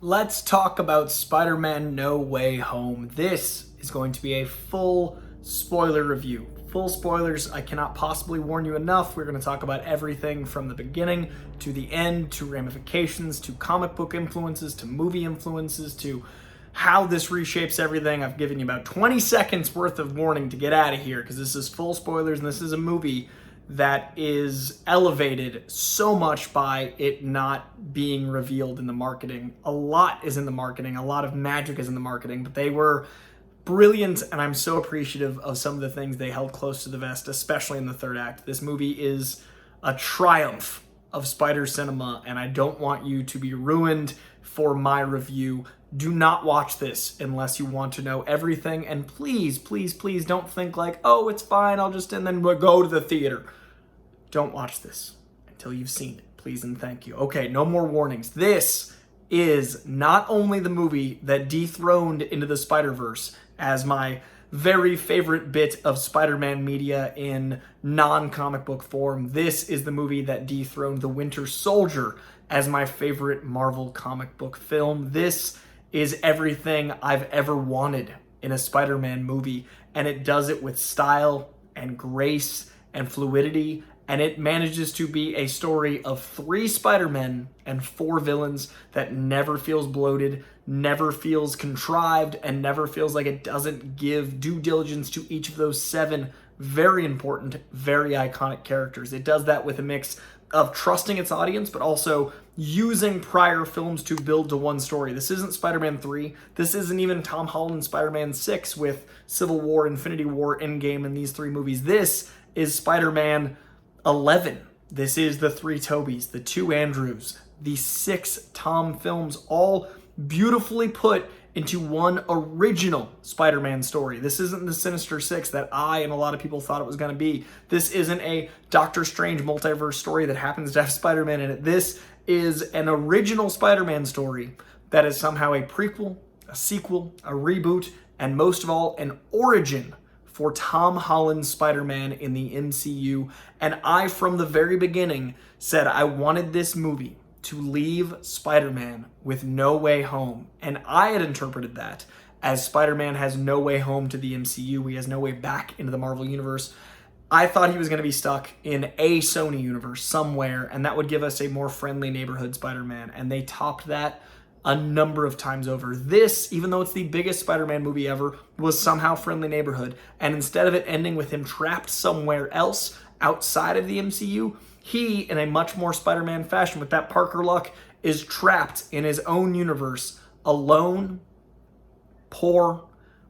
Let's talk about Spider-Man No Way Home. This is going to be a full spoiler review. Full spoilers, I cannot possibly warn you enough. We're going to talk about everything from the beginning to the end, to ramifications, to comic book influences, to movie influences, to how this reshapes everything. I've given you about 20 seconds worth of warning to get out of here because this is full spoilers and this is a movie that is elevated so much by it not being revealed in the marketing. A lot is in the marketing, a lot of magic is in the marketing, but they were brilliant, and I'm so appreciative of some of the things they held close to the vest, especially in the third act. This movie is a triumph of spider cinema, and I don't want you to be ruined for my review. Do not watch this unless you want to know everything, and please, please, please don't think like, oh, it's fine, and then we'll go to the theater. Don't watch this until you've seen it, please and thank you. Okay, no more warnings. This is not only the movie that dethroned Into the Spider-Verse as my very favorite bit of Spider-Man media in non-comic book form. This is the movie that dethroned The Winter Soldier as my favorite Marvel comic book film. This is everything I've ever wanted in a Spider-Man movie, and it does it with style and grace and fluidity, and it manages to be a story of 3 Spider-Men and 4 villains that never feels bloated, never feels contrived, and never feels like it doesn't give due diligence to each of those 7 very important, very iconic characters. It does that with a mix of trusting its audience, but also using prior films to build to one story. This isn't Spider-Man 3. This isn't even Tom Holland Spider-Man 6 with Civil War, Infinity War, Endgame, and these 3 movies. This is Spider-Man 11. This is the 3 Tobys, the 2 Andrews, the 6 Tom films, all beautifully put into one original Spider-Man story. This isn't the Sinister Six that I and a lot of people thought it was going to be. This isn't a Doctor Strange multiverse story that happens to have Spider-Man in it. This is an original Spider-Man story that is somehow a prequel, a sequel, a reboot, and most of all, an origin for Tom Holland's Spider-Man in the MCU. And I, from the very beginning, said I wanted this movie to leave Spider-Man with no way home. And I had interpreted that as Spider-Man has no way home to the MCU. He has no way back into the Marvel Universe. I thought he was going to be stuck in a Sony universe somewhere, and that would give us a more friendly neighborhood Spider-Man. And they topped that a number of times over. This, even though it's the biggest Spider-Man movie ever, was somehow friendly neighborhood. And instead of it ending with him trapped somewhere else outside of the MCU, he, in a much more Spider-Man fashion with that Parker luck, is trapped in his own universe, alone, poor,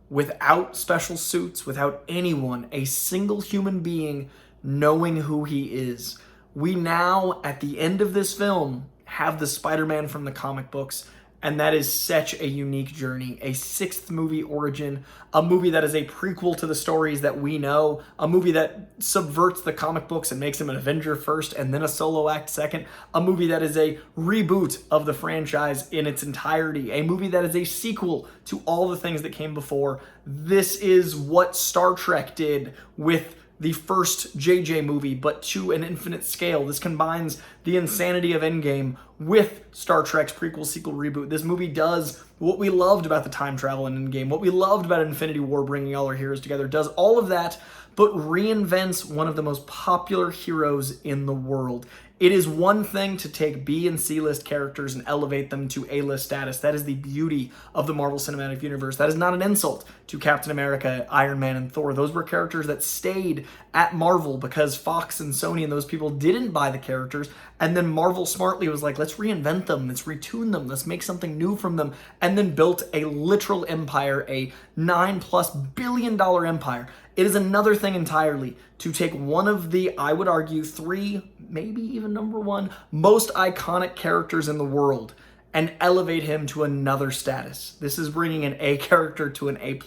without special suits, without anyone, a single human being knowing who he is. We now, at the end of this film, have the Spider-Man from the comic books, and that is such a unique journey. A 6th movie origin, a movie that is a prequel to the stories that we know, a movie that subverts the comic books and makes him an Avenger first and then a solo act second, a movie that is a reboot of the franchise in its entirety, a movie that is a sequel to all the things that came before. This is what Star Trek did with the first JJ movie, but to an infinite scale. This combines the insanity of Endgame with Star Trek's prequel, sequel, reboot. This movie does what we loved about the time travel in Endgame, what we loved about Infinity War bringing all our heroes together, does all of that, but reinvents one of the most popular heroes in the world. It is one thing to take B and C list characters and elevate them to A-list status. That is the beauty of the Marvel Cinematic Universe. That is not an insult to Captain America, Iron Man, and Thor. Those were characters that stayed at Marvel because Fox and Sony and those people didn't buy the characters, and then Marvel smartly was like, let's reinvent them, let's retune them, let's make something new from them, and then built a literal empire, a $9+ billion empire. It is another thing entirely to take one of the, I would argue, 3, maybe even number 1, most iconic characters in the world and elevate him to another status. This is bringing an A character to an A+.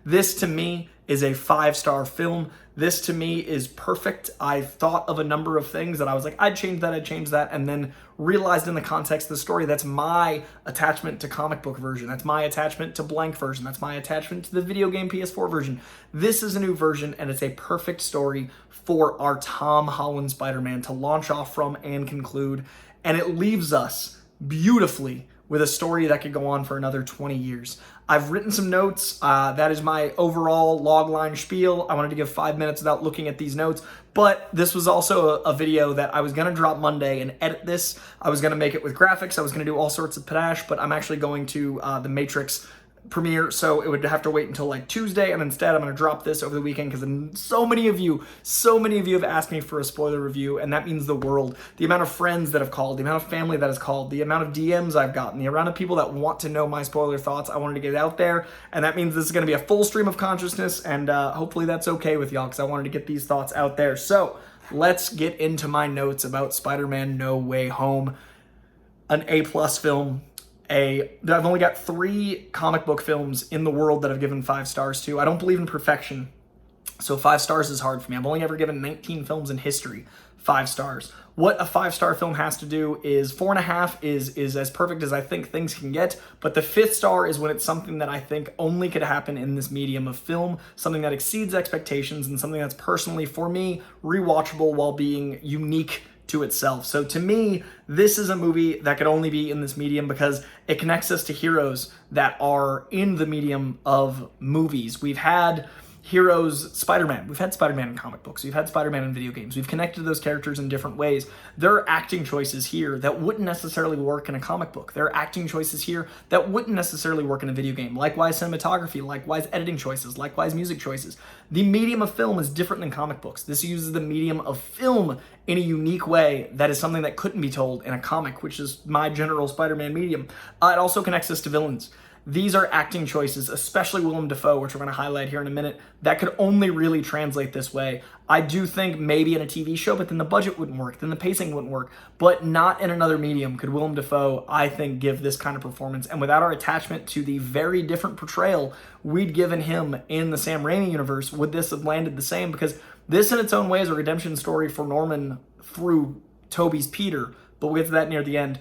This, to me, is a 5-star film. This, to me, is perfect. I thought of a number of things that I was like, I'd change that, and then realized in the context of the story, that's my attachment to comic book version. That's my attachment to blank version. That's my attachment to the video game PS4 version. This is a new version, and it's a perfect story for our Tom Holland Spider-Man to launch off from and conclude. And it leaves us beautifully with a story that could go on for another 20 years. I've written some notes. That is my overall logline spiel. I wanted to give 5 minutes without looking at these notes, but this was also a video that I was going to drop Monday and edit this. I was going to make it with graphics. I was going to do all sorts of panache, but I'm actually going to the Matrix premiere, so it would have to wait until like Tuesday, and instead I'm going to drop this over the weekend because so many of you have asked me for a spoiler review, and that means the world. The amount of friends that have called, the amount of family that has called, the amount of DMs I've gotten, the amount of people that want to know my spoiler thoughts, I wanted to get out there, and that means this is going to be a full stream of consciousness, and hopefully that's okay with y'all because I wanted to get these thoughts out there. So let's get into my notes about Spider-Man No Way Home, an A+ film. I've only got 3 comic book films in the world that I've given 5 stars to. I don't believe in perfection, so 5 stars is hard for me. I've only ever given 19 films in history 5 stars. What a 5-star film has to do is 4.5 is as perfect as I think things can get, but the 5th star is when it's something that I think only could happen in this medium of film, something that exceeds expectations, and something that's personally, for me, rewatchable while being unique to itself. So to me, this is a movie that could only be in this medium because it connects us to heroes that are in the medium of movies. We've had heroes, Spider-Man. We've had Spider-Man in comic books. We've had Spider-Man in video games. We've connected those characters in different ways. There are acting choices here that wouldn't necessarily work in a comic book. There are acting choices here that wouldn't necessarily work in a video game. Likewise cinematography, likewise editing choices, likewise music choices. The medium of film is different than comic books. This uses the medium of film in a unique way that is something that couldn't be told in a comic, which is my general Spider-Man medium. It also connects us to villains. These are acting choices, especially Willem Dafoe, which we're going to highlight here in a minute, that could only really translate this way. I do think maybe in a TV show, but then the budget wouldn't work, then the pacing wouldn't work, but not in another medium could Willem Dafoe, I think, give this kind of performance. And without our attachment to the very different portrayal we'd given him in the Sam Raimi universe, would this have landed the same? Because this in its own way is a redemption story for Norman through Tobey's Peter, but we'll get to that near the end.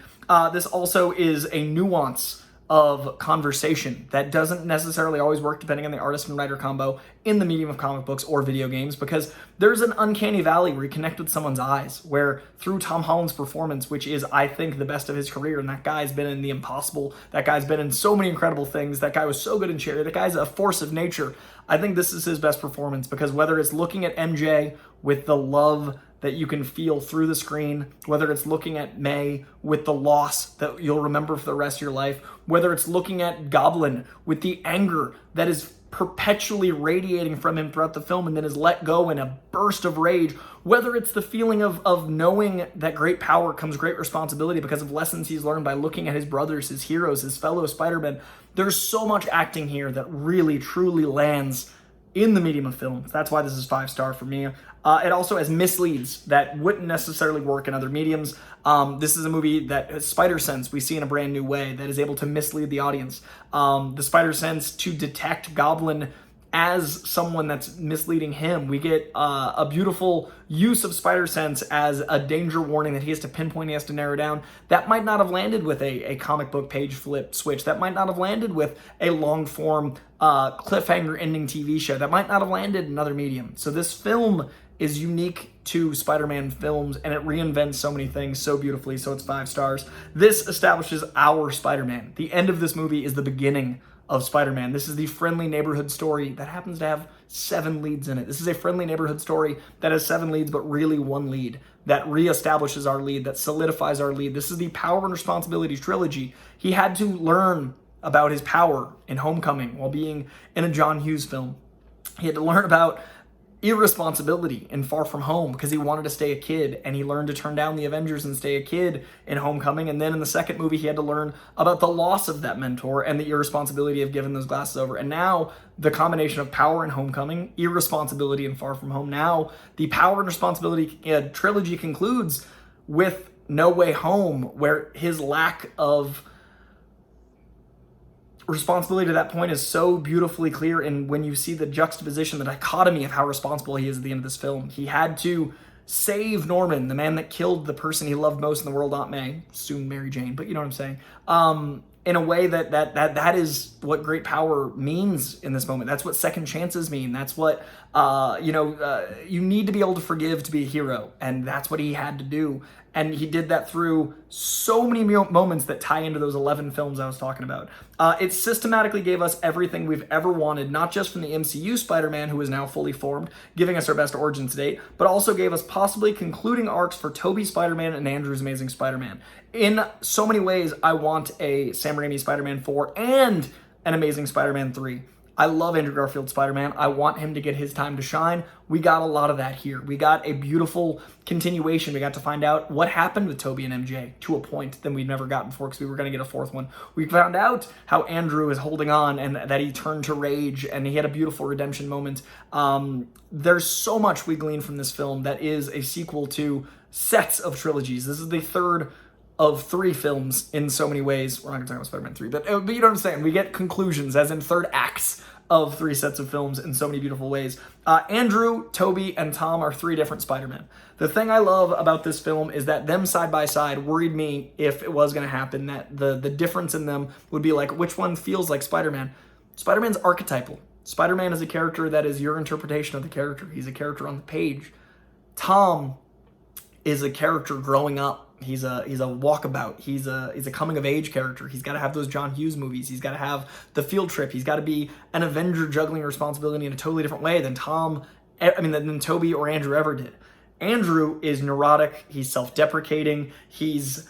This also is a nuance of conversation that doesn't necessarily always work depending on the artist and writer combo in the medium of comic books or video games, because there's an uncanny valley where you connect with someone's eyes, where through Tom Holland's performance, which is, I think, the best of his career, and that guy's been in The Impossible, that guy's been in so many incredible things, that guy was so good in Cherry, that guy's a force of nature. I think this is his best performance, because whether it's looking at MJ with the love that you can feel through the screen, whether it's looking at May with the loss that you'll remember for the rest of your life, whether it's looking at Goblin with the anger that is perpetually radiating from him throughout the film and then is let go in a burst of rage, whether it's the feeling of knowing that great power comes great responsibility because of lessons he's learned by looking at his brothers, his heroes, his fellow Spider-Men. There's so much acting here that really, truly lands in the medium of film. That's why this is 5-star for me. It also has misleads that wouldn't necessarily work in other mediums. This is a movie that has spider sense we see in a brand new way that is able to mislead the audience. The spider sense to detect Goblin as someone that's misleading him. We get a beautiful use of spider sense as a danger warning that he has to pinpoint, he has to narrow down. That might not have landed with a comic book page flip switch. That might not have landed with a long form cliffhanger ending TV show. That might not have landed in another medium. So this film is unique to Spider-Man films, and it reinvents so many things so beautifully, so it's 5 stars. This establishes our Spider-Man. The end of this movie is the beginning of Spider-Man. This is the friendly neighborhood story that happens to have 7 leads in it. This is a friendly neighborhood story that has 7 leads, but really 1 lead that reestablishes our lead, that solidifies our lead. This is the Power and Responsibility trilogy. He had to learn about his power in Homecoming while being in a John Hughes film. He had to learn about irresponsibility in Far From Home because he wanted to stay a kid, and he learned to turn down the Avengers and stay a kid in Homecoming. And then in the second movie, he had to learn about the loss of that mentor and the irresponsibility of giving those glasses over. And now the combination of power in Homecoming, irresponsibility in Far From Home. Now the Power and Responsibility trilogy concludes with No Way Home, where his lack of responsibility to that point is so beautifully clear. And when you see the juxtaposition, the dichotomy of how responsible he is at the end of this film, he had to save Norman, the man that killed the person he loved most in the world, Aunt May, soon Mary Jane, but you know what I'm saying, in a way that is what great power means in this moment. That's what second chances mean. That's what you need to be able to forgive to be a hero, and that's what he had to do. And he did that through so many moments that tie into those 11 films I was talking about. It systematically gave us everything we've ever wanted, not just from the MCU Spider-Man, who is now fully formed, giving us our best origin to date, but also gave us possibly concluding arcs for Tobey Spider-Man and Andrew's Amazing Spider-Man. In so many ways, I want a Sam Raimi Spider-Man 4 and an Amazing Spider-Man 3. I love Andrew Garfield's Spider-Man. I want him to get his time to shine. We got a lot of that here. We got a beautiful continuation. We got to find out what happened with Tobey and MJ to a point that we'd never gotten before because we were going to get a fourth one. We found out how Andrew is holding on and that he turned to rage and he had a beautiful redemption moment. There's so much we glean from this film that is a sequel to sets of trilogies. This is the third of 3 films in so many ways. We're not going to talk about Spider-Man 3, but you know what I'm saying. We get conclusions, as in third acts of 3 sets of films in so many beautiful ways. Andrew, Tobey, and Tom are 3 different Spider-Men. The thing I love about this film is that them side by side worried me if it was going to happen, that the difference in them would be like, which one feels like Spider-Man? Spider-Man's archetypal. Spider-Man is a character that is your interpretation of the character. He's a character on the page. Tom is a character growing up. He's a walkabout. He's a coming of age character. He's got to have those John Hughes movies. He's got to have the field trip. He's got to be an Avenger juggling responsibility in a totally different way than than Tobey or Andrew ever did. Andrew is neurotic. He's self-deprecating. He's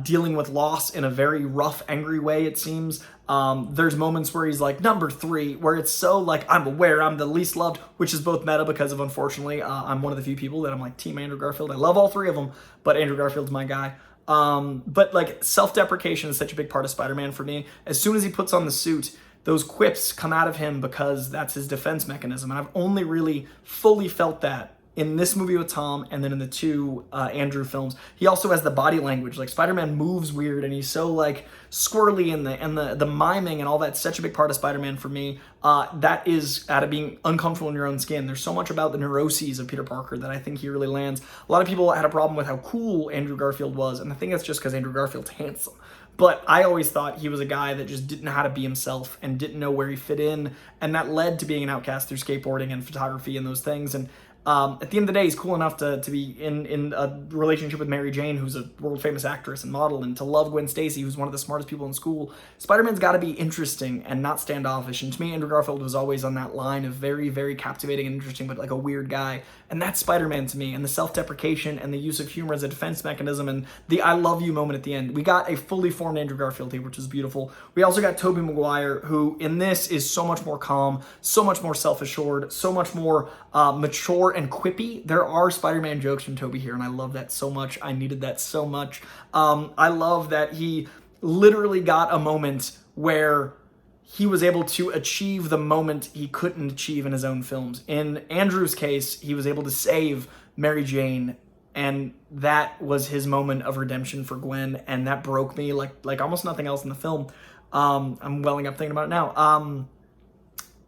dealing with loss in a very rough, angry way, it seems. There's moments where he's like, number 3, where it's so like, I'm aware I'm the least loved, which is both meta because of, unfortunately, I'm one of the few people that I'm like, Team Andrew Garfield. I love all 3 of them, but Andrew Garfield's my guy. But like, self-deprecation is such a big part of Spider-Man for me. As soon as he puts on the suit, those quips come out of him because that's his defense mechanism. And I've only really fully felt that in this movie with Tom, and then in the 2 Andrew films. He also has the body language. Like, Spider-Man moves weird, and he's so like squirrely, and the miming and all that's such a big part of Spider-Man for me. That is out of being uncomfortable in your own skin. There's so much about the neuroses of Peter Parker that I think he really lands. A lot of people had a problem with how cool Andrew Garfield was, and I think that's just because Andrew Garfield's handsome. But I always thought he was a guy that just didn't know how to be himself and didn't know where he fit in, and that led to being an outcast through skateboarding and photography and those things. And at the end of the day, he's cool enough to be in a relationship with Mary Jane, who's a world-famous actress and model, and to love Gwen Stacy, who's one of the smartest people in school. Spider-Man's got to be interesting and not standoffish. And to me, Andrew Garfield was always on that line of very, very captivating and interesting, but like a weird guy. And that's Spider-Man to me. And the self-deprecation and the use of humor as a defense mechanism and the I love you moment at the end. We got a fully formed Andrew Garfield here, which is beautiful. We also got Tobey Maguire, who in this is so much more calm, so much more self-assured, so much more mature and quippy. There are Spider-Man jokes from Tobey here, and I love that so much. I needed that so much. I love that he literally got a moment where he was able to achieve the moment he couldn't achieve in his own films. In Andrew's case, he was able to save Mary Jane, and that was his moment of redemption for Gwen, and that broke me like almost nothing else in the film. I'm welling up thinking about it now.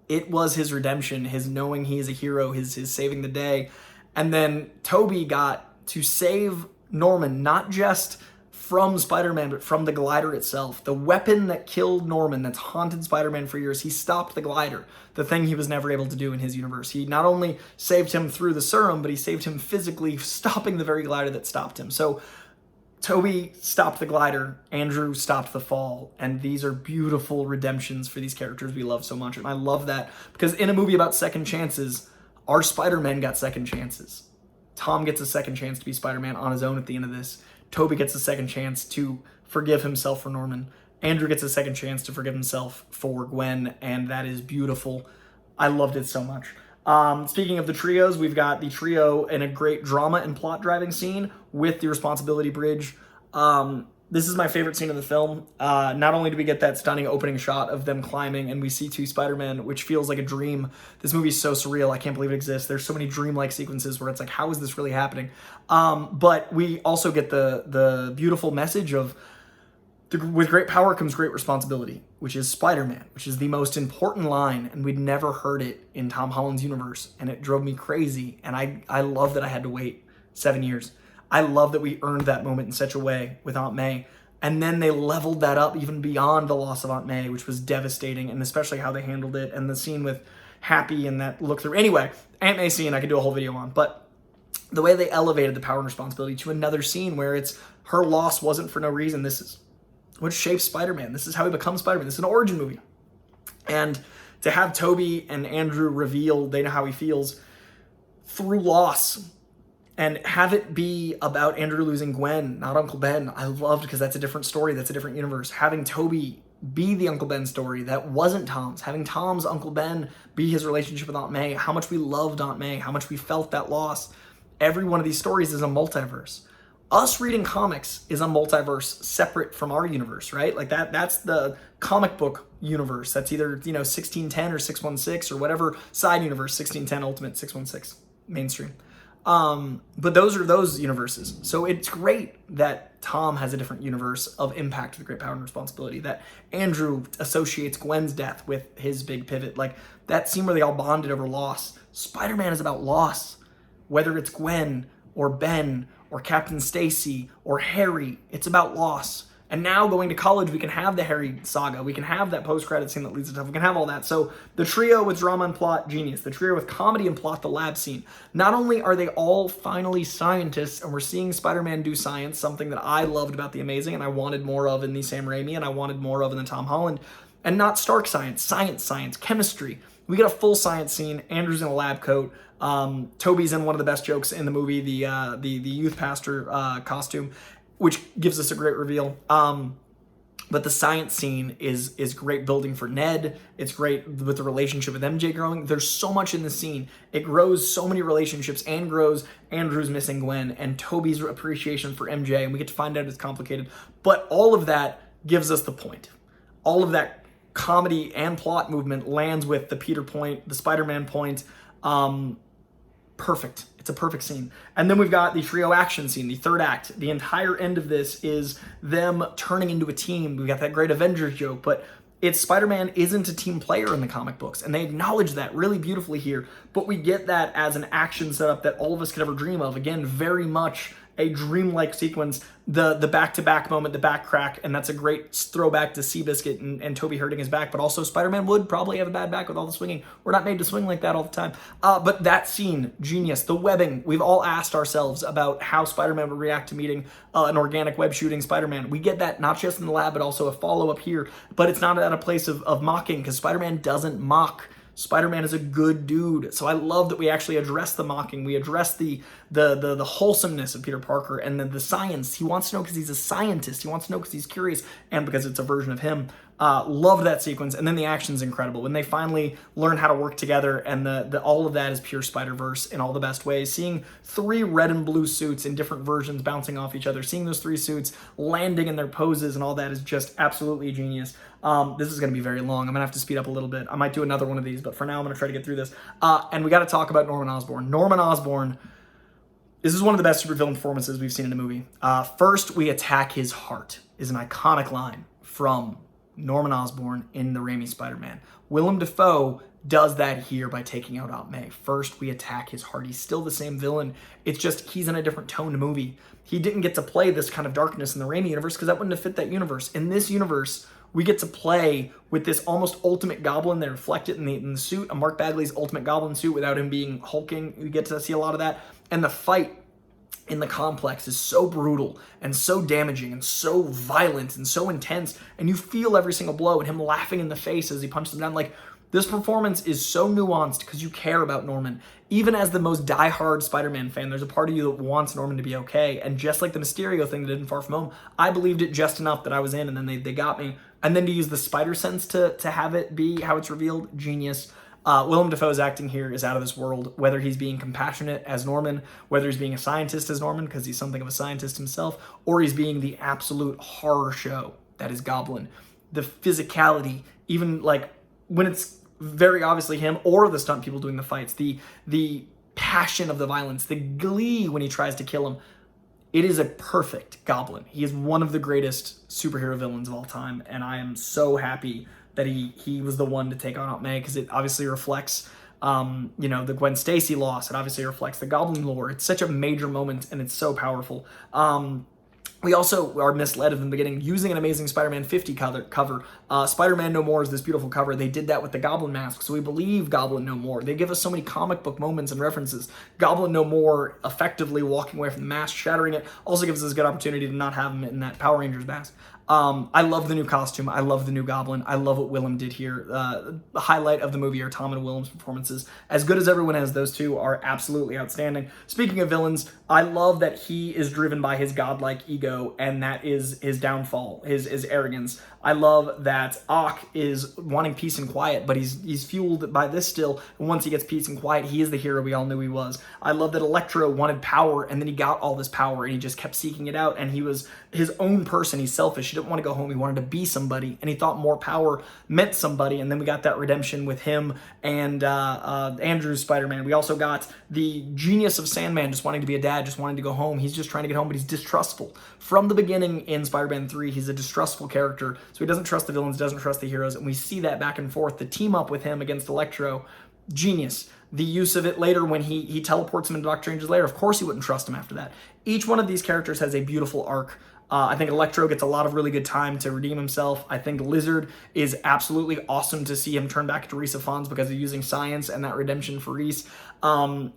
It was his redemption, his knowing he is a hero, his saving the day. And then Tobey got to save Norman, not just from Spider-Man, but from the glider itself. The weapon that killed Norman, that's haunted Spider-Man for years, he stopped the glider, the thing he was never able to do in his universe. He not only saved him through the serum, but he saved him physically, stopping the very glider that stopped him. So Tobey stopped the glider, Andrew stopped the fall, and these are beautiful redemptions for these characters we love so much. And I love that, because in a movie about second chances, our Spider-Man got second chances. Tom gets a second chance to be Spider-Man on his own at the end of this. Tobey gets a second chance to forgive himself for Norman. Andrew gets a second chance to forgive himself for Gwen, and that is beautiful. I loved it so much. Speaking of the trios, we've got the trio in a great drama and plot driving scene with the responsibility bridge. This is my favorite scene in the film. Not only do we get that stunning opening shot of them climbing and we see 2 Spider-Men, which feels like a dream. This movie is so surreal. I can't believe it exists. There's so many dreamlike sequences where it's like, how is this really happening? But we also get the beautiful message of with great power comes great responsibility, which is Spider-Man, which is the most important line, and we'd never heard it in Tom Holland's universe, and it drove me crazy, and I love that I had to wait 7 years. I love that we earned that moment in such a way with Aunt May, and then they leveled that up even beyond the loss of Aunt May, which was devastating, and especially how they handled it, and the scene with Happy and that look through. Anyway, Aunt May scene I could do a whole video on, but the way they elevated the power and responsibility to another scene where it's her loss wasn't for no reason. This is what shapes Spider-Man. This is how he becomes Spider-Man. This is an origin movie. And to have Tobey and Andrew reveal they know how he feels through loss and have it be about Andrew losing Gwen, not Uncle Ben, I loved, because that's a different story. That's a different universe. Having Tobey be the Uncle Ben story that wasn't Tom's. Having Tom's Uncle Ben be his relationship with Aunt May. How much we loved Aunt May. How much we felt that loss. Every one of these stories is a multiverse. Us reading comics is a multiverse separate from our universe, right? Like that's the comic book universe. That's either, 1610 or 616 or whatever side universe, 1610 Ultimate, 616 mainstream. But those are those universes. So it's great that Tom has a different universe of impact with great power and responsibility, that Andrew associates Gwen's death with his big pivot. Like that scene where they all bonded over loss. Spider-Man is about loss. Whether it's Gwen or Ben or Captain Stacy or Harry, it's about loss. And now going to college, we can have the Harry saga. We can have that post-credit scene that leads to stuff. We can have all that. So the trio with drama and plot, genius. The trio with comedy and plot, the lab scene. Not only are they all finally scientists, and we're seeing Spider-Man do science, something that I loved about The Amazing and I wanted more of in the Sam Raimi and I wanted more of in the Tom Holland, and not Stark science, science, chemistry. We get a full science scene. Andrew's in a lab coat. Tobey's in one of the best jokes in the movie, the youth pastor costume, which gives us a great reveal. But the science scene is great building for Ned. It's great with the relationship with MJ growing. There's so much in the scene. It grows so many relationships and grows Andrew's missing Gwen and Tobey's appreciation for MJ, and we get to find out it's complicated. But all of that gives us the point. All of that comedy and plot movement lands with the Peter point, the Spider-Man point. Perfect. It's a perfect scene. And then we've got the trio action scene, the third act. The entire end of this is them turning into a team. We've got that great Avengers joke, but it's Spider-Man isn't a team player in the comic books, and they acknowledge that really beautifully here. But we get that as an action setup that all of us could ever dream of. Again, very much a dreamlike sequence. The back-to-back moment, the back crack, and that's a great throwback to Seabiscuit and Tobey hurting his back, but also Spider-Man would probably have a bad back with all the swinging. We're not made to swing like that all the time. But that scene, genius. The webbing, we've all asked ourselves about how Spider-Man would react to meeting an organic web shooting Spider-Man. We get that not just in the lab, but also a follow-up here, but it's not at a place of mocking, because Spider-Man doesn't mock. Spider-Man is a good dude. So I love that we actually address the mocking. We address the wholesomeness of Peter Parker and the science. He wants to know because he's a scientist. He wants to know because he's curious and because it's a version of him. Loved that sequence. And then the action's incredible. When they finally learn how to work together, and all of that is pure Spider-Verse in all the best ways. Seeing 3 red and blue suits in different versions bouncing off each other, seeing those 3 suits landing in their poses and all that is just absolutely genius. This is going to be very long. I'm going to have to speed up a little bit. I might do another one of these, but for now I'm going to try to get through this. And we got to talk about Norman Osborn. Norman Osborn, this is one of the best supervillain performances we've seen in a movie. First, we attack his heart is an iconic line from Norman Osborn in the Raimi Spider-Man. Willem Dafoe does that here by taking out Aunt May. First, we attack his heart. He's still the same villain. It's just he's in a different toned movie. He didn't get to play this kind of darkness in the Raimi universe because that wouldn't have fit that universe. In this universe, we get to play with this almost ultimate Goblin. They reflect it in the suit, a Mark Bagley's ultimate Goblin suit without him being hulking. We get to see a lot of that. And the fight in the complex is so brutal and so damaging and so violent and so intense. And you feel every single blow and him laughing in the face as he punches them down. Like, this performance is so nuanced because you care about Norman. Even as the most diehard Spider-Man fan, there's a part of you that wants Norman to be okay. And just like the Mysterio thing they did in Far From Home, I believed it just enough that I was in, and then they got me. And then to use the spider sense to have it be how it's revealed, genius. Willem Dafoe's acting here is out of this world, whether he's being compassionate as Norman, whether he's being a scientist as Norman, because he's something of a scientist himself, or he's being the absolute horror show that is Goblin. The physicality, even like when it's very obviously him or the stunt people doing the fights, the passion of the violence, the glee when he tries to kill him. It is a perfect Goblin. He is one of the greatest superhero villains of all time, and I am so happy that he was the one to take on Aunt May, because it obviously reflects the Gwen Stacy loss. It obviously reflects the Goblin lore. It's such a major moment, and it's so powerful. We also are misled in the beginning using an Amazing Spider-Man 50 cover. Spider-Man No More is this beautiful cover. They did that with the Goblin mask, so we believe Goblin No More. They give us so many comic book moments and references. Goblin No More effectively walking away from the mask, shattering it, also gives us a good opportunity to not have him in that Power Rangers mask. I love the new costume. I love the new Goblin. I love what Willem did here. The highlight of the movie are Tom and Willem's performances. As good as everyone has, those two are absolutely outstanding. Speaking of villains, I love that he is driven by his godlike ego, and that is his downfall, his arrogance. I love that Ock is wanting peace and quiet, but he's fueled by this still. And once he gets peace and quiet, he is the hero we all knew he was. I love that Electro wanted power, and then he got all this power, and he just kept seeking it out, and he was his own person. He's selfish. He didn't want to go home. He wanted to be somebody, and he thought more power meant somebody, and then we got that redemption with him and Andrew's Spider-Man. We also got the genius of Sandman just wanting to be a dad, just wanting to go home. He's just trying to get home, but he's distrustful. From the beginning in Spider-Man 3, he's a distrustful character, so he doesn't trust the villains, doesn't trust the heroes, and we see that back and forth. The team up with him against Electro, genius. The use of it later when he teleports him into Doctor Strange's lair, of course he wouldn't trust him after that. Each one of these characters has a beautiful arc. I think Electro gets a lot of really good time to redeem himself. I think Lizard is absolutely awesome to see him turn back to Rhys Ifans because of using science and that redemption for Rhys.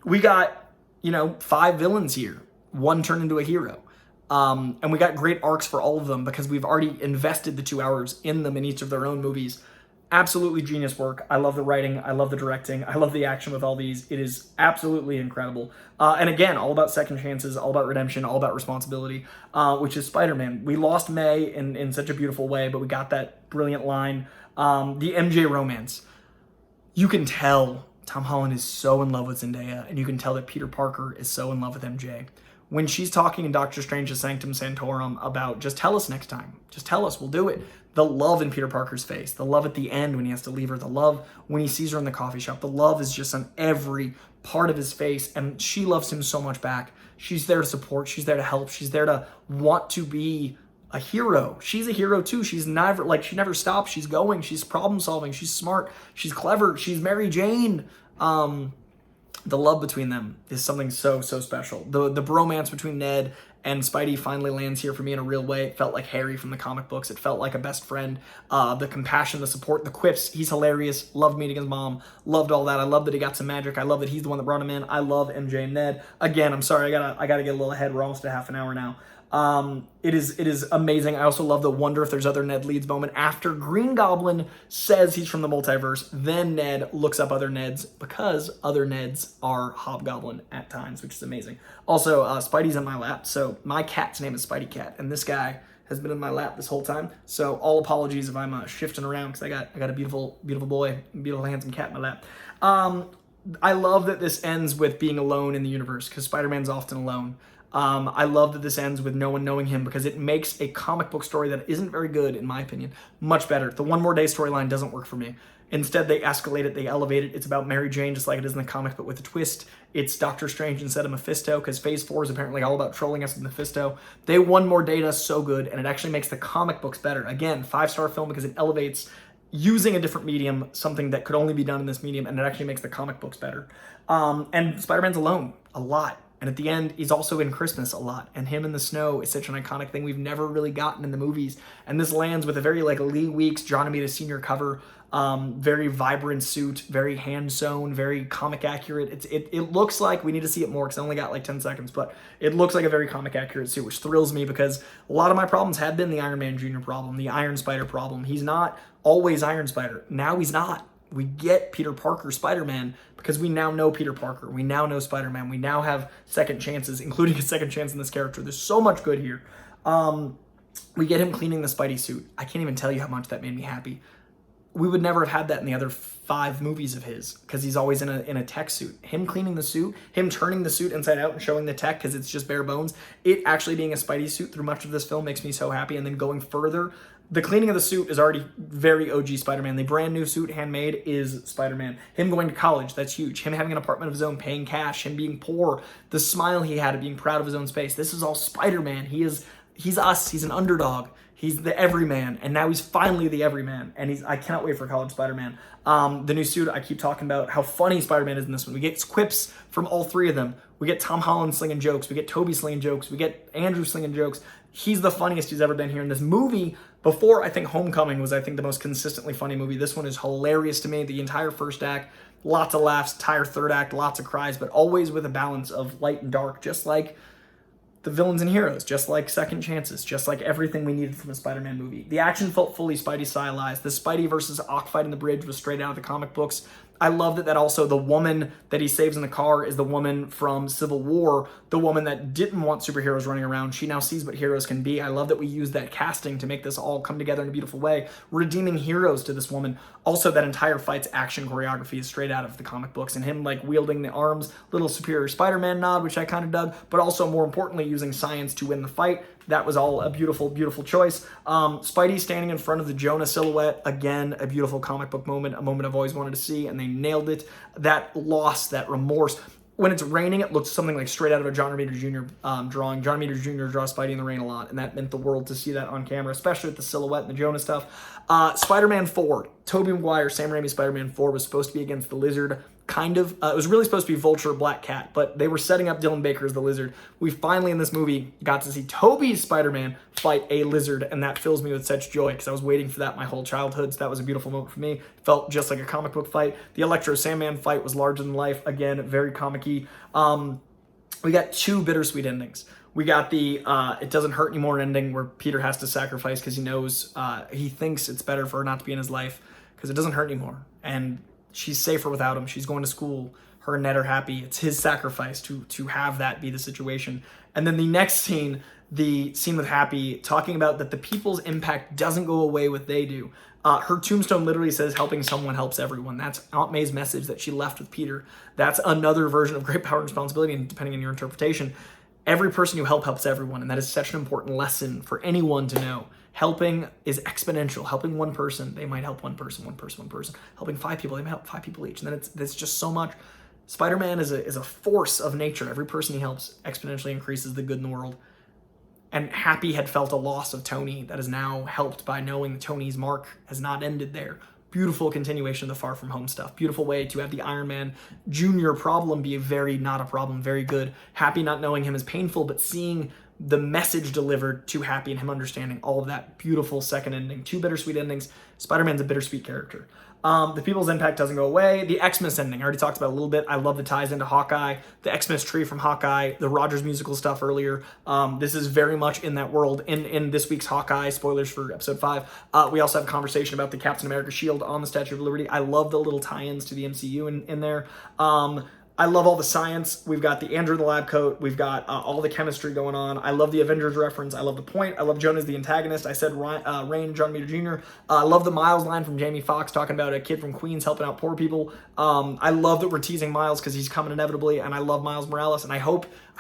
We got, 5 villains here. One turned into a hero. And we got great arcs for all of them because we've already invested the 2 hours in them in each of their own movies. Absolutely genius work. I love the writing. I love the directing. I love the action with all these. It is absolutely incredible. And again, all about second chances, all about redemption, all about responsibility, which is Spider-Man. We lost May in such a beautiful way, but we got that brilliant line. The MJ romance. You can tell Tom Holland is so in love with Zendaya, and you can tell that Peter Parker is so in love with MJ. When she's talking in Doctor Strange's Sanctum Sanctorum about, just tell us next time. Just tell us, we'll do it. The love in Peter Parker's face, the love at the end when he has to leave her, the love when he sees her in the coffee shop, the love is just on every part of his face, and she loves him so much back. She's there to support, she's there to help, she's there to want to be a hero. She's a hero too. She's never, she never stops. She's going, she's problem solving, she's smart, she's clever, she's Mary Jane. The love between them is something so, so special. The bromance between Ned and Spidey finally lands here for me in a real way. It felt like Harry from the comic books. It felt like a best friend. The compassion, the support, the quips. He's hilarious. Loved meeting his mom. Loved all that. I love that he got some magic. I love that he's the one that brought him in. I love MJ and Ned. Again, I'm sorry. I gotta get a little ahead. We're almost at half an hour now. It is amazing. I also love the wonder if there's other Ned leads moment. After Green Goblin says he's from the multiverse, then Ned looks up other Neds because other Neds are Hobgoblin at times, which is amazing. Also, Spidey's in my lap, so my cat's name is Spidey Cat, and this guy has been in my lap this whole time. So all apologies if I'm shifting around because I got a beautiful boy, beautiful handsome cat in my lap. I love that this ends with being alone in the universe because Spider-Man's often alone. I love that this ends with no one knowing him because it makes a comic book story that isn't very good, in my opinion, much better. The One More Day storyline doesn't work for me. Instead, they escalate it, they elevate it. It's about Mary Jane, just like it is in the comic, but with a twist. It's Doctor Strange instead of Mephisto, because Phase 4 is apparently all about trolling us with Mephisto. They One More Day does so good, and it actually makes the comic books better. Again, 5-star film because it elevates using a different medium, something that could only be done in this medium, and it actually makes the comic books better. And Spider-Man's alone a lot. And at the end, he's also in Christmas a lot. And him in the snow is such an iconic thing we've never really gotten in the movies. And this lands with a very Lee Weeks, John Romita Sr. cover, very vibrant suit, very hand-sewn, very comic accurate. It looks like, we need to see it more because I only got 10 seconds, but it looks like a very comic accurate suit, which thrills me because a lot of my problems had been the Iron Man Jr. problem, the Iron Spider problem. He's not always Iron Spider. Now he's not. We get Peter Parker Spider-Man because we now know Peter Parker. We now know Spider-Man. We now have second chances, including a second chance in this character. There's so much good here. We get him cleaning the Spidey suit. I can't even tell you how much that made me happy. We would never have had that in the other 5 movies of his because he's always in a tech suit. Him cleaning the suit, him turning the suit inside out and showing the tech because it's just bare bones. It actually being a Spidey suit through much of this film makes me so happy. And then going further, the cleaning of the suit is already very OG Spider-Man. The brand new suit, handmade, is Spider-Man. Him going to college, that's huge. Him having an apartment of his own, paying cash, him being poor, the smile he had of being proud of his own space. This is all Spider-Man. He's us. He's an underdog. He's the everyman, and now he's finally the everyman. And I cannot wait for College Spider-Man. The new suit, I keep talking about how funny Spider-Man is in this one. We get quips from all 3 of them. We get Tom Holland slinging jokes. We get Toby slinging jokes. We get Andrew slinging jokes. He's the funniest he's ever been here in this movie. Before, I think Homecoming was, the most consistently funny movie. This one is hilarious to me. The entire first act, lots of laughs. Entire third act, lots of cries, but always with a balance of light and dark, just like the villains and heroes, just like second chances, just like everything we needed from a Spider-Man movie. The action felt fully Spidey stylized. The Spidey versus Ock fight in the bridge was straight out of the comic books. I love that also the woman that he saves in the car is the woman from Civil War, the woman that didn't want superheroes running around. She now sees what heroes can be. I love that we use that casting to make this all come together in a beautiful way, redeeming heroes to this woman. Also, that entire fight's action choreography is straight out of the comic books, and him like wielding the arms, little superior Spider-Man nod, which I kind of dug, but also more importantly, using science to win the fight. That was all a beautiful, beautiful choice. Spidey standing in front of the Jonah silhouette, again, a beautiful comic book moment, a moment I've always wanted to see, and they nailed it. That loss, that remorse. When it's raining, it looks something like straight out of a John Romita Jr. Drawing. John Romita Jr. draws Spidey in the rain a lot, and that meant the world to see that on camera, especially with the silhouette and the Jonah stuff. Spider-Man 4, Tobey Maguire, Sam Raimi's Spider-Man 4 was supposed to be against the Lizard. Kind of. It was really supposed to be Vulture, Black Cat, but they were setting up Dylan Baker as the Lizard. We finally, in this movie, got to see Tobey's Spider-Man fight a lizard, and that fills me with such joy, because I was waiting for that my whole childhood, so that was a beautiful moment for me. It felt just like a comic book fight. The Electro Sandman fight was larger than life. Again, very comic-y. We got two bittersweet endings. We got the it doesn't hurt anymore ending, where Peter has to sacrifice because he knows, he thinks it's better for her not to be in his life, because it doesn't hurt anymore. And she's safer without him. She's going to school. Her and Ned are happy. It's his sacrifice to have that be the situation. And then the next scene, the scene with Happy, talking about that the people's impact doesn't go away what they do. Her tombstone literally says, helping someone helps everyone. That's Aunt May's message that she left with Peter. That's another version of great power and responsibility, and depending on your interpretation, every person you helps everyone. And that is such an important lesson for anyone to know. Helping is exponential. Helping one person, they might help one person. Helping 5 people, they might help 5 people each. And then it's just so much. Spider-Man is a force of nature. Every person he helps exponentially increases the good in the world. And Happy had felt a loss of Tony that is now helped by knowing that Tony's mark has not ended there. Beautiful continuation of the Far From Home stuff. Beautiful way to have the Iron Man Jr. problem be a very not a problem, very good. Happy not knowing him is painful, but seeing the message delivered to Happy and him understanding all of that. Beautiful second ending. 2 bittersweet endings. Spider-Man's a bittersweet character. The people's impact doesn't go away. The Xmas ending, I already talked about a little bit. I love the ties into Hawkeye, the Xmas tree from Hawkeye, the Rogers musical stuff earlier. This is very much in that world. In this week's Hawkeye, spoilers for episode 5, we also have a conversation about the Captain America shield on the Statue of Liberty. I love the little tie-ins to the MCU in there. I love all the science. We've got the Andrew in the lab coat. We've got all the chemistry going on. I love the Avengers reference. I love the point. I love Jonah as the antagonist. I said Rain, John Romita Jr. I love the Miles line from Jamie Foxx talking about a kid from Queens helping out poor people. I love that we're teasing Miles because he's coming inevitably, and I love Miles Morales, and I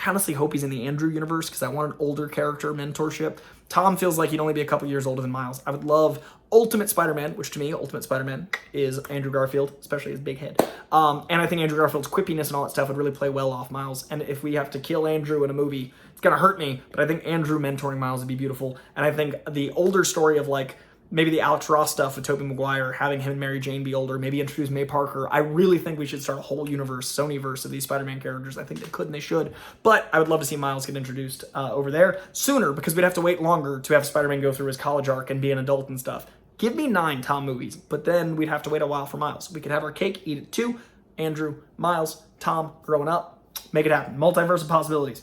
honestly hope he's in the Andrew universe because I want an older character mentorship. Tom feels like he'd only be a couple years older than Miles. I would love Ultimate Spider-Man, which to me, Ultimate Spider-Man is Andrew Garfield, especially his big head. And I think Andrew Garfield's quippiness and all that stuff would really play well off Miles. And if we have to kill Andrew in a movie, it's going to hurt me, but I think Andrew mentoring Miles would be beautiful. And I think the older story of like maybe the Alex Ross stuff with Tobey Maguire, having him and Mary Jane be older, maybe introduce May Parker. I really think we should start a whole universe, Sonyverse of these Spider-Man characters. I think they could and they should. But I would love to see Miles get introduced over there sooner, because we'd have to wait longer to have Spider-Man go through his college arc and be an adult and stuff. Give me 9 Tom movies, but then we'd have to wait a while for Miles. We could have our cake, eat it too. Andrew, Miles, Tom growing up. Make it happen. Multiverse of possibilities.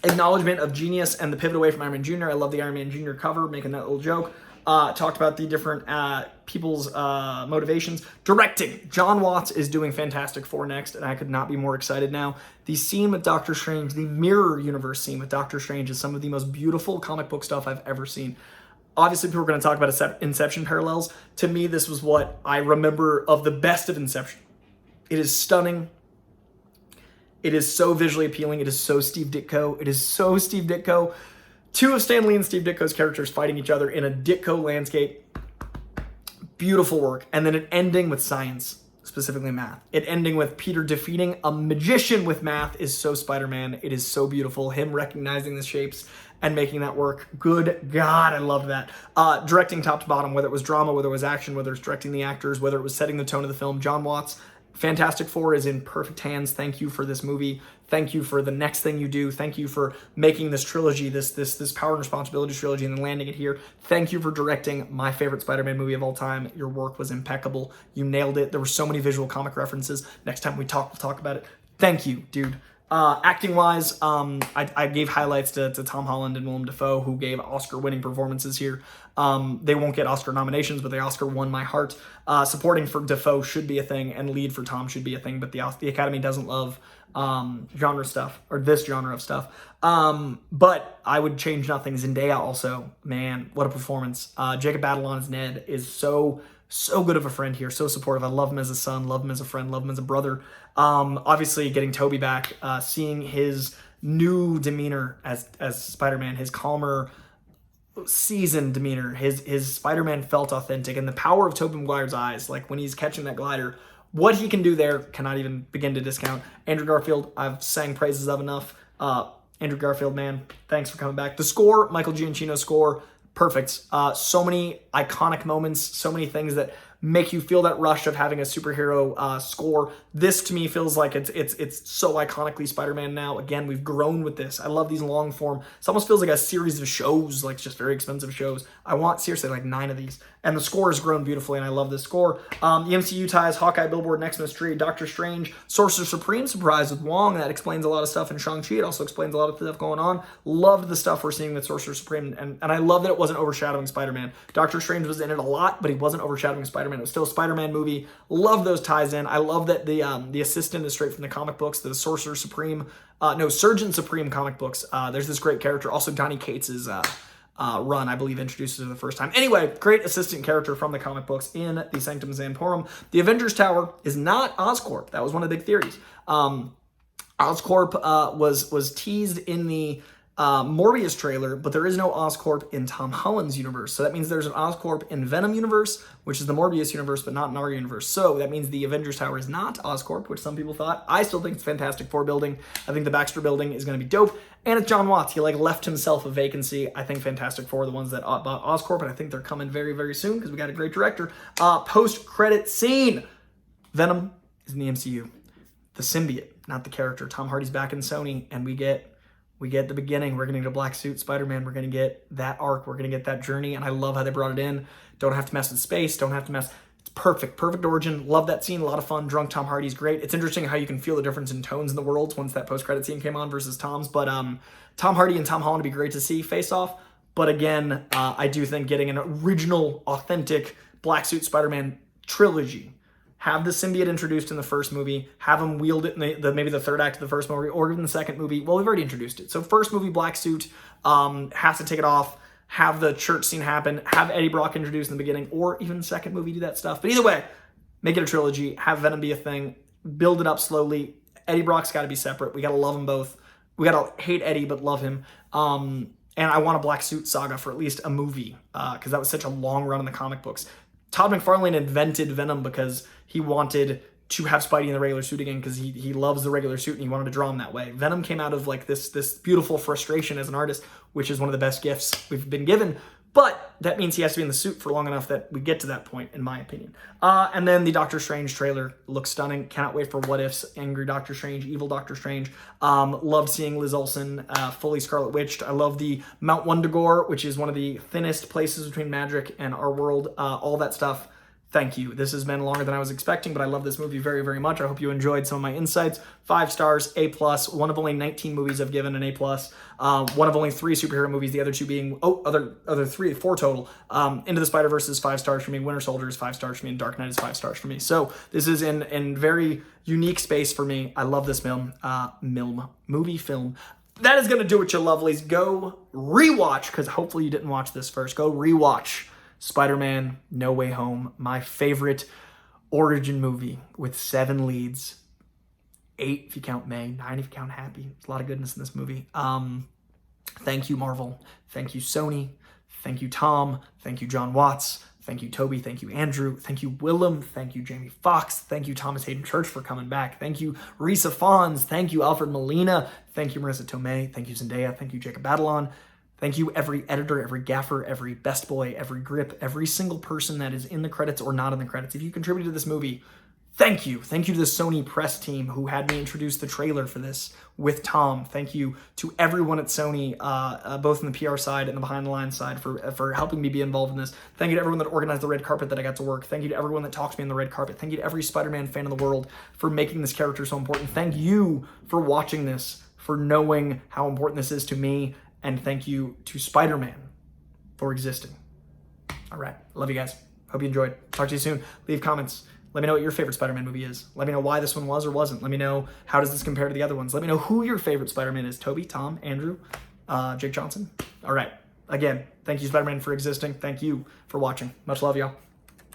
Acknowledgement of genius and the pivot away from Iron Man Jr. I love the Iron Man Jr. cover, making that little joke. Talked about the different people's motivations. Directing. John Watts is doing Fantastic Four next, and I could not be more excited now. The scene with Doctor Strange, the Mirror Universe scene with Doctor Strange, is some of the most beautiful comic book stuff I've ever seen. Obviously, people are going to talk about Inception parallels. To me, this was what I remember of the best of Inception. It is stunning. It is so visually appealing. It is so Steve Ditko. 2 of Stan Lee and Steve Ditko's characters fighting each other in a Ditko landscape. Beautiful work. And then an ending with science, specifically math. It ending with Peter defeating a magician with math is so Spider-Man. It is so beautiful. Him recognizing the shapes and making that work. Good God, I love that. Directing top to bottom, whether it was drama, whether it was action, whether it's directing the actors, whether it was setting the tone of the film. John Watts, Fantastic Four is in perfect hands. Thank you for this movie. Thank you for the next thing you do. Thank you for making this trilogy, this Power and Responsibility trilogy, and then landing it here. Thank you for directing my favorite Spider-Man movie of all time. Your work was impeccable. You nailed it. There were so many visual comic references. Next time we talk, we'll talk about it. Thank you, dude. Acting-wise, I gave highlights to Tom Holland and Willem Dafoe, who gave Oscar-winning performances here. They won't get Oscar nominations, but they Oscar won my heart. Supporting for Dafoe should be a thing, and lead for Tom should be a thing, but the Academy doesn't love genre stuff, or this genre of stuff. But I would change nothing. Zendaya also, man, what a performance. Jacob Batalon as Ned is so good of a friend here, so supportive. I love him as a son, love him as a friend, love him as a brother. Obviously getting Tobey back, seeing his new demeanor as Spider-Man, his calmer, seasoned demeanor, his Spider-Man felt authentic, and the power of Tobey Maguire's eyes, like when he's catching that glider, what he can do there, cannot even begin to discount. Andrew Garfield, I've sang praises of enough. Andrew Garfield, man, thanks for coming back. The score, Michael Giacchino's score, perfect. So many iconic moments, so many things that make you feel that rush of having a superhero score. This to me feels like it's so iconically Spider-Man now. Again, we've grown with this. I love these long form. It almost feels like a series of shows, like just very expensive shows. I want seriously like 9 of these. And the score has grown beautifully, and I love this score. The MCU ties, Hawkeye, Billboard, Xmas Tree, Doctor Strange, Sorcerer Supreme surprise with Wong. That explains a lot of stuff in Shang-Chi. It also explains a lot of stuff going on. Loved the stuff we're seeing with Sorcerer Supreme, and I love that it wasn't overshadowing Spider-Man. Doctor Strange was in it a lot, but he wasn't overshadowing Spider-Man. It was still a Spider-Man movie. Love those ties in. I love that the assistant is straight from the comic books, the Sorcerer Supreme, Surgeon Supreme comic books. There's this great character. Also, Donny Cates's run, I believe, introduced it for the first time. Anyway, great assistant character from the comic books in the Sanctum Sanctorum. The Avengers Tower is not Oscorp. That was one of the big theories. Oscorp was teased in the Morbius trailer, but there is no Oscorp in Tom Holland's universe. So that means there's an Oscorp in Venom universe, which is the Morbius universe, but not in our universe. So that means the Avengers Tower is not Oscorp, which some people thought. I still think it's Fantastic Four building. I think the Baxter building is going to be dope. And it's John Watts. He left himself a vacancy. I think Fantastic Four are the ones that bought Oscorp, and I think they're coming very, very soon because we got a great director. Post-credit scene. Venom is in the MCU. The symbiote, not the character. Tom Hardy's back in Sony, and we get the beginning. We're going to get a black suit Spider-Man. We're going to get that arc. We're going to get that journey, and I love how they brought it in. Don't have to mess with space. Don't have to mess. It's perfect. Perfect origin. Love that scene. A lot of fun. Drunk Tom Hardy's great. It's interesting how you can feel the difference in tones in the worlds once that post-credit scene came on versus Tom's. But Tom Hardy and Tom Holland would be great to see face off. But again, I do think getting an original, authentic black suit Spider-Man trilogy, have the symbiote introduced in the first movie, have him wield it in maybe the third act of the first movie, or even the second movie. Well, we've already introduced it. So first movie, black suit, has to take it off, have the church scene happen, have Eddie Brock introduced in the beginning, or even the second movie do that stuff. But either way, make it a trilogy, have Venom be a thing, build it up slowly. Eddie Brock's got to be separate. We got to love them both. We got to hate Eddie, but love him. And I want a black suit saga for at least a movie, because that was such a long run in the comic books. Todd McFarlane invented Venom because he wanted to have Spidey in the regular suit again, because he loves the regular suit and he wanted to draw him that way. Venom came out of like this beautiful frustration as an artist, which is one of the best gifts we've been given. But that means he has to be in the suit for long enough that we get to that point, in my opinion. And then the Doctor Strange trailer looks stunning. Cannot wait for What Ifs, Angry Doctor Strange, Evil Doctor Strange. Loved seeing Liz Olsen fully Scarlet Witched. I love the Mount Wundagore, which is one of the thinnest places between magic and our world. All that stuff. Thank you. This has been longer than I was expecting, but I love this movie very, very much. I hope you enjoyed some of my insights. 5 stars, A+. One of only 19 movies I've given an A+. One of only 3 superhero movies, the other 2 being, other 4 total. Into the Spider-Verse is 5 stars for me. Winter Soldier is 5 stars for me. And Dark Knight is 5 stars for me. So this is in very unique space for me. I love this film. That is going to do it, you lovelies. Go rewatch, because hopefully you didn't watch this first. Go rewatch Spider-Man No Way Home, my favorite origin movie with 7 leads. 8 if you count May, 9 if you count Happy. There's a lot of goodness in this movie. Thank you, Marvel. Thank you, Sony. Thank you, Tom. Thank you, Jon Watts. Thank you, Tobey. Thank you, Andrew. Thank you, Willem. Thank you, Jamie Foxx. Thank you, Thomas Haden Church, for coming back. Thank you, Rhys Ifans. Thank you, Alfred Molina. Thank you, Marisa Tomei. Thank you, Zendaya. Thank you, Jacob Batalon. Thank you, every editor, every gaffer, every best boy, every grip, every single person that is in the credits or not in the credits. If you contributed to this movie, Thank you. Thank you to the Sony press team who had me introduce the trailer for this with Tom. Thank you to everyone at Sony, both in the PR side and the behind the lines side for helping me be involved in this. Thank you to everyone that organized the red carpet that I got to work. Thank you to everyone that talked to me on the red carpet. Thank you to every Spider-Man fan in the world for making this character so important. Thank you for watching this, for knowing how important this is to me. And thank you to Spider-Man for existing. All right. Love you guys. Hope you enjoyed. Talk to you soon. Leave comments. Let me know what your favorite Spider-Man movie is. Let me know why this one was or wasn't. Let me know how does this compare to the other ones. Let me know who your favorite Spider-Man is. Toby, Tom, Andrew, Jake Johnson. All right. Again, thank you, Spider-Man, for existing. Thank you for watching. Much love, y'all.